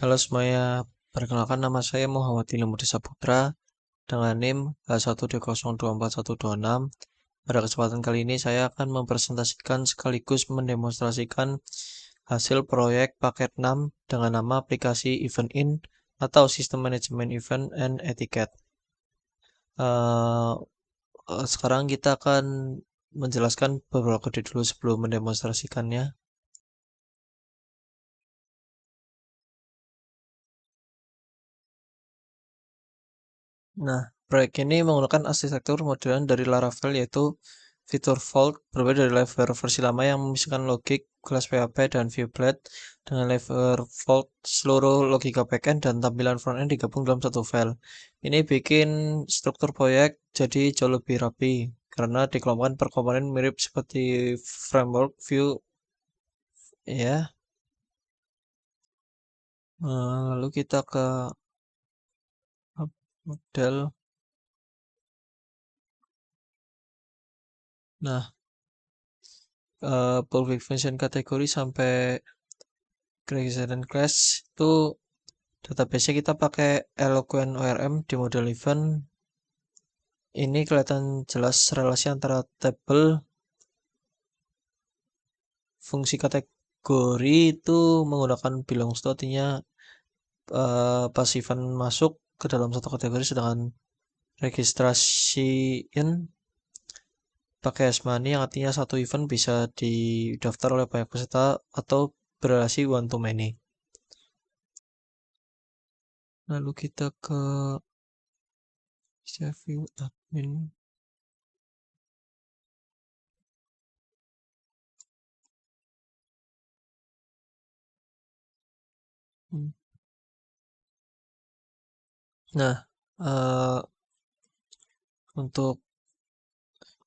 Halo semuanya, perkenalkan nama saya Muhammad Ilmu Saputra dengan NIM H120241126. Pada kesempatan kali ini saya akan mempresentasikan sekaligus mendemonstrasikan hasil proyek paket 6 dengan nama aplikasi Event In atau Sistem Manajemen Event and Etiquette. Sekarang kita akan menjelaskan beberapa kode dulu sebelum mendemonstrasikannya. Nah, proyek ini menggunakan arsitektur modern dari Laravel yaitu fitur Vault, berbeda dari Laravel versi lama yang memisahkan logik, kelas PHP, dan viewplate. Dengan Laravel Vault, seluruh logika backend dan tampilan frontend digabung dalam satu file. Ini bikin struktur proyek jadi jauh lebih rapi, karena dikelompokkan per komponen mirip seperti framework view, ya. Lalu kita ke model. Nah, public function kategori sampai Creation Class itu database kita pakai Eloquent ORM di model event. Ini kelihatan jelas relasi antara tabel fungsi kategori itu menggunakan belongs to, artinya pas event masuk ke dalam satu kategori, sedangkan registrasi in pakai as many yang artinya satu event bisa didaftar oleh banyak peserta atau berrelasi one to many. Lalu kita ke view admin. Nah, untuk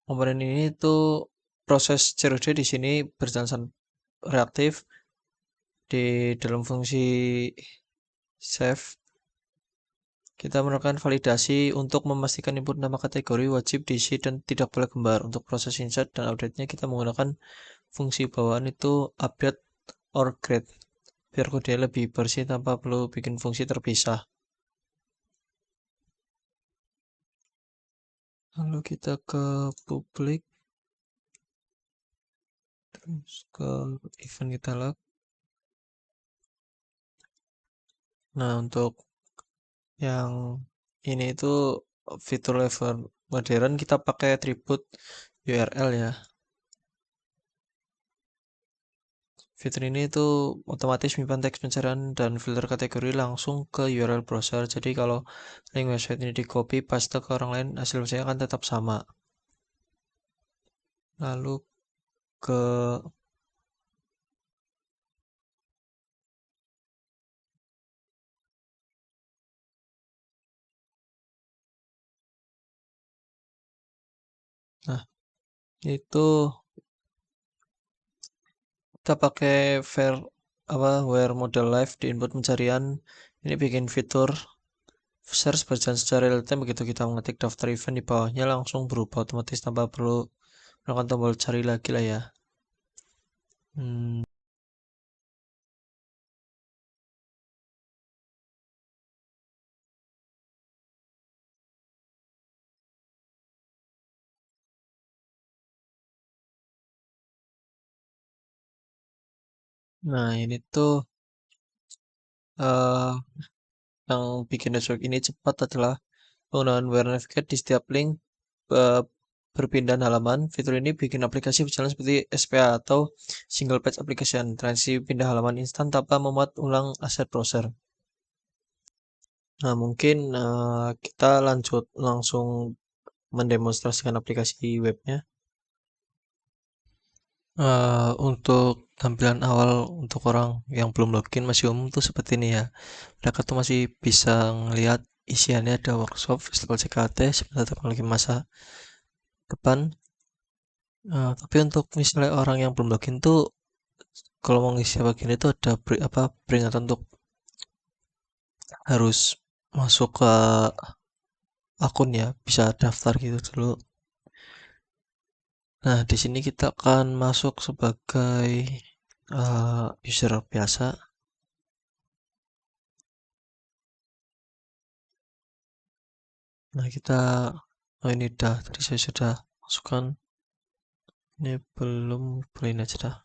komponen ini tuh proses CRUD di sini berjalan reaktif di dalam fungsi save. Kita melakukan validasi untuk memastikan input nama kategori wajib diisi dan tidak boleh kembar. Untuk proses insert dan update-nya kita menggunakan fungsi bawaan itu update or grade biar kode lebih bersih tanpa perlu bikin fungsi terpisah. Lalu kita ke public, terus ke event kita log. Nah, untuk yang ini itu fitur level modern, kita pakai atribut URL ya. Fitur ini itu otomatis menyimpan teks pencarian dan filter kategori langsung ke URL browser. Jadi kalau link website ini di copy paste ke orang lain, hasil website akan tetap sama. Lalu ke nah, itu kita pakai where model live di input pencarian. Ini bikin fitur search berjalan secara real time. Begitu kita mengetik daftar event, di bawahnya langsung berubah otomatis tanpa perlu melakukan tombol cari lagi lah ya. Nah, ini tuh eh yang bikin network ini cepat adalah penggunaan where navigate di setiap link eh, berpindahan halaman. Fitur ini bikin aplikasi berjalan seperti SPA atau single page application, transaksi pindah halaman instan tanpa memuat ulang aset browser. Nah, mungkin kita lanjut langsung mendemonstrasikan aplikasi webnya. Untuk tampilan awal untuk orang yang belum login masih umum tuh seperti ini ya. Mereka tuh masih bisa ngelihat isiannya, ada workshop, festival CKT, sebentar teknologi masa depan. Tapi untuk misalnya orang yang belum login tuh, kalau mau ngisi bagian itu ada peringatan untuk harus masuk ke akun ya, bisa daftar gitu dulu. Nah, di sini kita akan masuk sebagai user biasa. Nah, kita oh ini dah tadi saya sudah masukkan. Ini belum, boleh aja dah.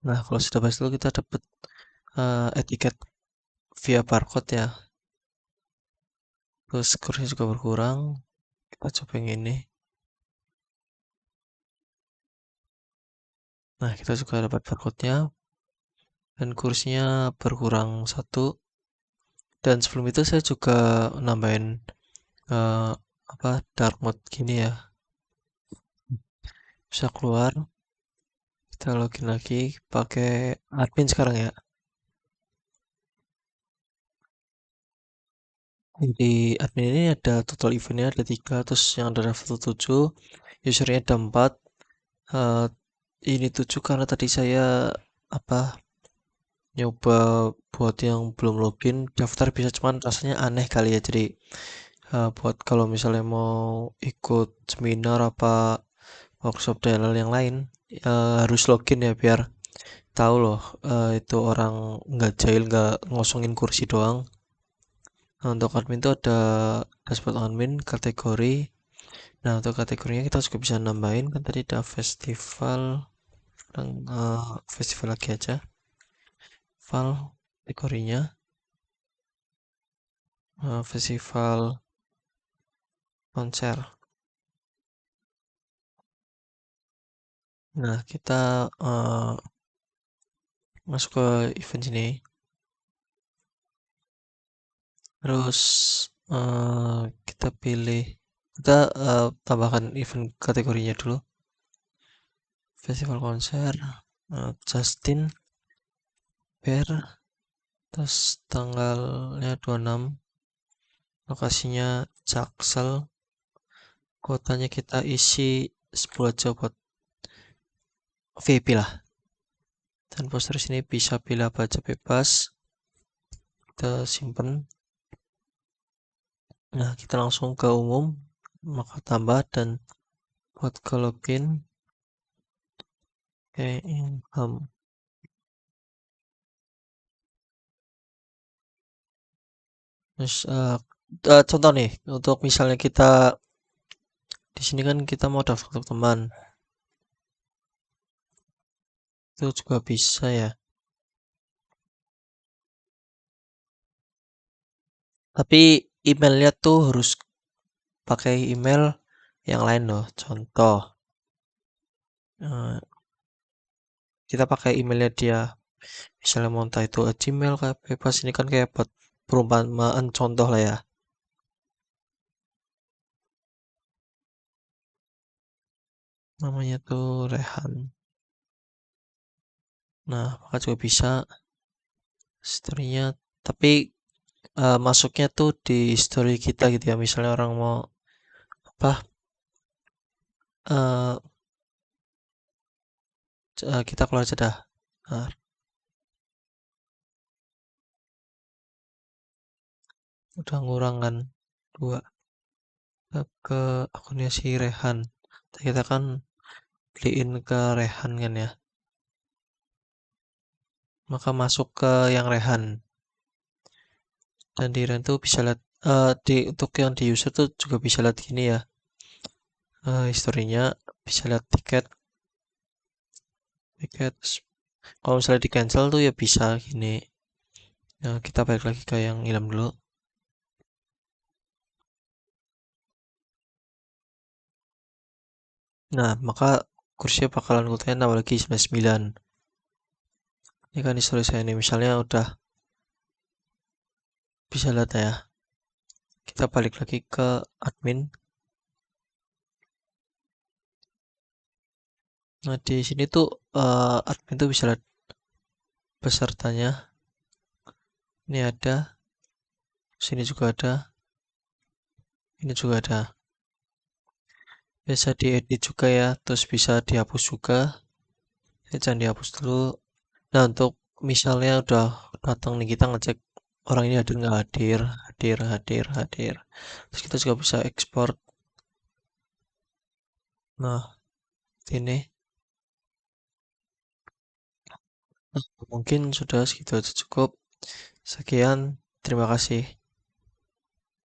Nah, kalau sudah berhasil kita dapat etiket via barcode ya. Terus skornya juga berkurang. Kita coba yang ini. Nah, kita juga dapat barcode-nya dan kursinya berkurang satu. Dan sebelum itu saya juga nambahin eh, apa dark mode gini ya. Bisa keluar, kita login lagi pakai admin sekarang ya. Di admin ini ada total eventnya ada 3, terus yang ada level 7, usernya ada 4. Eh, ini 7 karena tadi saya apa nyoba buat yang belum login daftar bisa, cuman rasanya aneh kali ya. Jadi buat kalau misalnya mau ikut seminar apa workshop DLL yang lain harus login ya biar tahu loh itu orang nggak jahil nggak ngosongin kursi doang. Nah, untuk admin itu ada dashboard admin kategori. Nah, untuk kategorinya kita juga bisa nambahin kan tadi ada festival. Sekarang festival lagi aja festival kategorinya festival konser. Nah, kita masuk ke event sini. Terus kita pilih, kita tambahkan event kategorinya dulu. Festival konser, Justin Bear, terus tanggalnya 26, lokasinya Jaksel, kuotanya kita isi 10 aja buat VIP lah. Dan poster sini bisa pilih apa aja bebas. Kita simpen. Nah, kita langsung ke umum, maka tambah dan buat ke login kayak income. Terus contoh nih, untuk misalnya kita di sini kan kita mau daftar teman, itu juga bisa ya. Tapi emailnya tuh harus pakai email yang lain loh. Contoh, eh, kita pakai emailnya dia. Misalnya mau entah itu Gmail kayak bebas. Ini kan kayak buat perumpamaan contoh lah ya. Namanya tuh Rehan. Nah, maka juga bisa historinya. Tapi masuknya tuh di story kita gitu ya. Misalnya orang mau apa? eh kita keluar aja dah. Nah, udah ngurang kan dua. Kita ke akunnya si Rehan. Kita kan beliin ke Rehan kan ya. Maka masuk ke yang Rehan. Dan di Rehan tuh bisa lihat untuk yang di user tuh juga bisa lihat gini ya. Historinya bisa lihat tiket. Tiket. Kalau misalnya di cancel tuh ya bisa gini. Nah, kita balik lagi ke yang Ilham dulu. Nah, maka kursinya bakalan kulitnya nambah lagi 99. Ini kan histori saya nih, misalnya udah bisa lihat ya. Kita balik lagi ke admin. Nah, di sini tuh admin tuh bisa lihat pesertanya. Ini ada, sini juga ada, ini juga ada. Bisa diedit juga ya, terus bisa dihapus juga. Ini jangan dihapus dulu. Nah, untuk misalnya udah datang nih kita ngecek orang ini hadir nggak hadir, hadir, hadir, hadir. Terus kita juga bisa ekspor. Nah, ini mungkin sudah segitu aja cukup. Sekian, terima kasih.